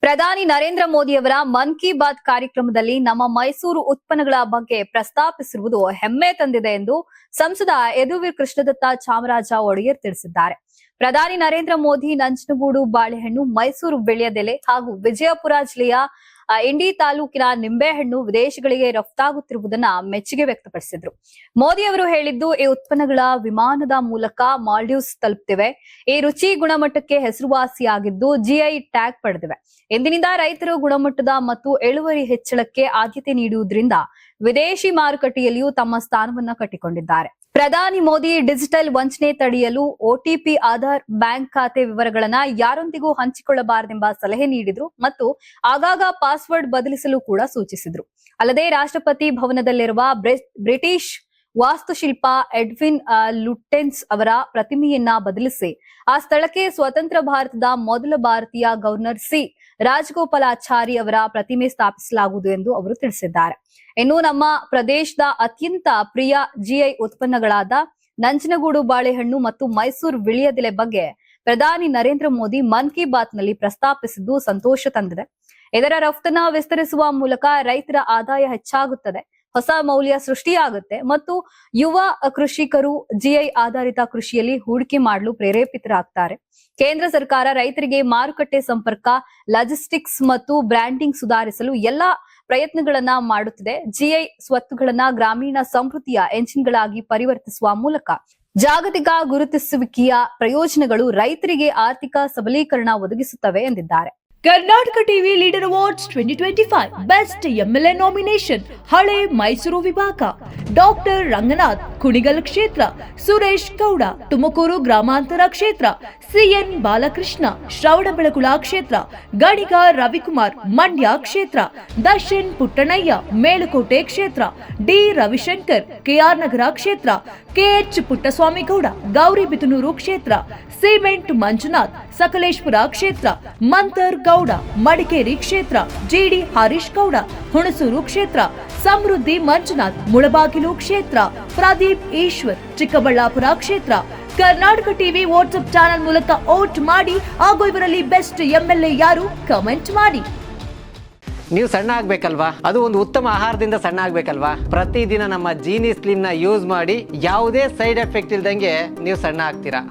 ಪ್ರಧಾನಿ ನರೇಂದ್ರ ಮೋದಿಯವರ ಮನ್ ಕಿ ಬಾತ್ ಕಾರ್ಯಕ್ರಮದಲ್ಲಿ ನಮ್ಮ ಮೈಸೂರು ಉತ್ಪನ್ನಗಳ ಬಗ್ಗೆ ಪ್ರಸ್ತಾಪಿಸಿರುವುದು ಹೆಮ್ಮೆ ತಂದಿದೆ ಎಂದು ಸಂಸದ ಯದುವೀರ್ ಕೃಷ್ಣದತ್ತ ಚಾಮರಾಜ ಒಡೆಯರ್ ತಿಳಿಸಿದ್ದಾರೆ. ಪ್ರಧಾನಿ ನರೇಂದ್ರ ಮೋದಿ ನಂಜನಗೂಡು ಬಾಳೆಹಣ್ಣು, ಮೈಸೂರು ವೀಳ್ಯದೆಲೆ ಹಾಗೂ ವಿಜಯಪುರ ಜಿಲ್ಲೆಯ ಇಂಡಿ ತಾಲೂಕಿನ ನಿಂಬೆಹಣ್ಣು ವಿದೇಶಗಳಿಗೆ ರಫ್ತಾಗುತ್ತಿರುವುದನ್ನ ಮೆಚ್ಚುಗೆ ವ್ಯಕ್ತಪಡಿಸಿದ್ರು. ಮೋದಿ ಅವರು ಹೇಳಿದ್ದು, ಈ ಉತ್ಪನ್ನಗಳ ವಿಮಾನದ ಮೂಲಕ ಮಾಲ್ಡೀವ್ಸ್ ತಲುಪ್ತಿವೆ. ಈ ರುಚಿ ಗುಣಮಟ್ಟಕ್ಕೆ ಹೆಸರುವಾಸಿಯಾಗಿದ್ದು ಜಿಐ ಟ್ಯಾಗ್ ಪಡೆದಿವೆ. ಇಂದಿನಿಂದ ರೈತರು ಗುಣಮಟ್ಟದ ಮತ್ತು ಇಳುವರಿ ಹೆಚ್ಚಳಕ್ಕೆ ಆದ್ಯತೆ ನೀಡುವುದರಿಂದ ವಿದೇಶಿ ಮಾರುಕಟ್ಟೆಯಲ್ಲಿಯೂ ತಮ್ಮ ಸ್ಥಾನವನ್ನ ಕಟ್ಟಿಕೊಂಡಿದ್ದಾರೆ. ಪ್ರಧಾನಿ ಮೋದಿ ಡಿಜಿಟಲ್ ವಂಚನೆ ತಡೆಯಲು ಒಟಿಪಿ, ಆಧಾರ್, ಬ್ಯಾಂಕ್ ಖಾತೆ ವಿವರಗಳನ್ನ ಯಾರೊಂದಿಗೂ ಹಂಚಿಕೊಳ್ಳಬಾರದೆಂಬ ಸಲಹೆ ನೀಡಿದ್ರು ಮತ್ತು ಆಗಾಗ ಪಾಸ್ವರ್ಡ್ ಬದಲಿಸಲು ಕೂಡ ಸೂಚಿಸಿದ್ರು. ಅಲ್ಲದೆ ರಾಷ್ಟ್ರಪತಿ ಭವನದಲ್ಲಿರುವ ಬ್ರಿಟಿಷ್ ವಾಸ್ತುಶಿಲ್ಪ ಎಡ್ವಿನ್ ಲುಟೆನ್ಸ್ ಅವರ ಪ್ರತಿಮೆಯನ್ನ ಬದಲಿಸಿ ಆ ಸ್ಥಳಕ್ಕೆ ಸ್ವತಂತ್ರ ಭಾರತದ ಮೊದಲ ಭಾರತೀಯ ಗವರ್ನರ್ ಸಿ ರಾಜಗೋಪಾಲಾಚಾರಿ ಅವರ ಪ್ರತಿಮೆ ಸ್ಥಾಪಿಸಲಾಗುವುದು ಎಂದು ಅವರು ತಿಳಿಸಿದ್ದಾರೆ. ಇನ್ನು ನಮ್ಮ ಪ್ರದೇಶದ ಅತ್ಯಂತ ಪ್ರಿಯ ಜಿಐ ಉತ್ಪನ್ನಗಳಾದ ನಂಜನಗೂಡು ಬಾಳೆಹಣ್ಣು ಮತ್ತು ಮೈಸೂರು ವೀಳ್ಯದೆಲೆ ಬಗ್ಗೆ ಪ್ರಧಾನಿ ನರೇಂದ್ರ ಮೋದಿ ಮನ್ ಕಿ ಬಾತ್ ನಲ್ಲಿ ಪ್ರಸ್ತಾಪಿಸಿದ್ದು ಸಂತೋಷ ತಂದಿದೆ. ಇದರ ರಫ್ತನ್ನ ವಿಸ್ತರಿಸುವ ಮೂಲಕ ರೈತರ ಆದಾಯ ಹೆಚ್ಚಾಗುತ್ತದೆ, ಹೊಸ ಮೌಲ್ಯ ಸೃಷ್ಟಿಯಾಗುತ್ತೆ ಮತ್ತು ಯುವ ಕೃಷಿಕರು ಜಿಐ ಆಧಾರಿತ ಕೃಷಿಯಲ್ಲಿ ಹೂಡಿಕೆ ಮಾಡಲು ಪ್ರೇರೇಪಿತರಾಗ್ತಾರೆ. ಕೇಂದ್ರ ಸರ್ಕಾರ ರೈತರಿಗೆ ಮಾರುಕಟ್ಟೆ ಸಂಪರ್ಕ, ಲಾಜಿಸ್ಟಿಕ್ಸ್ ಮತ್ತು ಬ್ರ್ಯಾಂಡಿಂಗ್ ಸುಧಾರಿಸಲು ಎಲ್ಲಾ ಪ್ರಯತ್ನಗಳನ್ನ ಮಾಡುತ್ತಿದೆ. ಜಿಐ ಸ್ವತ್ತುಗಳನ್ನ ಗ್ರಾಮೀಣ ಸಮೃದ್ಧಿಯ ಎಂಜಿನ್ಗಳಾಗಿ ಪರಿವರ್ತಿಸುವ ಮೂಲಕ ಜಾಗತಿಕ ಗುರುತಿಸುವಿಕೆಯ ಪ್ರಯೋಜನಗಳು ರೈತರಿಗೆ ಆರ್ಥಿಕ ಸಬಲೀಕರಣ ಒದಗಿಸುತ್ತವೆ ಎಂದಿದ್ದಾರೆ. Karnataka TV leader awards 2025 best MLA nomination ಹಳೆ ಮೈಸೂರು ವಿಭಾಗ ಡಾಕ್ಟರ್ ರಂಗನಾಥ್ ಕುಣಿಗಲ್ ಕ್ಷೇತ್ರ, ಸುರೇಶ್ ಗೌಡ ತುಮಕೂರು ಗ್ರಾಮಾಂತರ ಕ್ಷೇತ್ರ, ಸಿಎನ್ ಬಾಲಕೃಷ್ಣ ಶ್ರವಣಬೆಳಗೊಳ ಕ್ಷೇತ್ರ, ಗಣಿಗ ರವಿಕುಮಾರ್ ಮಂಡ್ಯ ಕ್ಷೇತ್ರ, ದರ್ಶನ್ ಪುಟ್ಟಣಯ್ಯ ಮೇಲುಕೋಟೆ ಕ್ಷೇತ್ರ, ಡಿ ರವಿಶಂಕರ್ ಕೆಆರ್ ನಗರ ಕ್ಷೇತ್ರ, ಕೆಎಚ್ ಪುಟ್ಟಸ್ವಾಮಿಗೌಡ ಗೌರಿಬಿದನೂರು ಕ್ಷೇತ್ರ, ಸಿಮೆಂಟ್ ಮಂಜುನಾಥ್ ಸಕಲೇಶ್ಪುರ ಕ್ಷೇತ್ರ, ಮಂತರ್ ಗೌಡ ಮಡಿಕೇರಿ ಕ್ಷೇತ್ರ, ಜಿಡಿ ಹರೀಶ್ ಗೌಡ ಹುಣಸೂರು ಕ್ಷೇತ್ರ, ಸಮೃದ್ಧಿ ಮಂಜುನಾಥ್ ಮುಳಬಾಗಿಲು ಕ್ಷೇತ್ರ, ಪ್ರದೀಪ್ ಈಶ್ವರ್ ಚಿಕ್ಕಬಳ್ಳಾಪುರ ಕ್ಷೇತ್ರ. ಕರ್ನಾಟಕ ಟಿವಿ ವಾಟ್ಸ್ಆಪ್ ಚಾನೆಲ್ ಮೂಲಕ ವೋಟ್ ಮಾಡಿ ಹಾಗೂ ಇವರಲ್ಲಿ ಬೆಸ್ಟ್ ಎಂಎಲ್ಎ ಯಾರು ಕಮೆಂಟ್ ಮಾಡಿ. ನೀವು ಸಣ್ಣ ಆಗ್ಬೇಕಲ್ವಾ? ಅದು ಒಂದು ಉತ್ತಮ ಆಹಾರದಿಂದ ಸಣ್ಣ ಆಗ್ಬೇಕಲ್ವಾ? ಪ್ರತಿದಿನ ನಮ್ಮ ಜೀನಿ ಸ್ಲಿಮ್ ನ ಯೂಸ್ ಮಾಡಿ ಯಾವುದೇ ಸೈಡ್ ಎಫೆಕ್ಟ್ ಇಲ್ದಂಗೆ ನೀವು ಸಣ್ಣ ಆಗ್ತೀರಾ.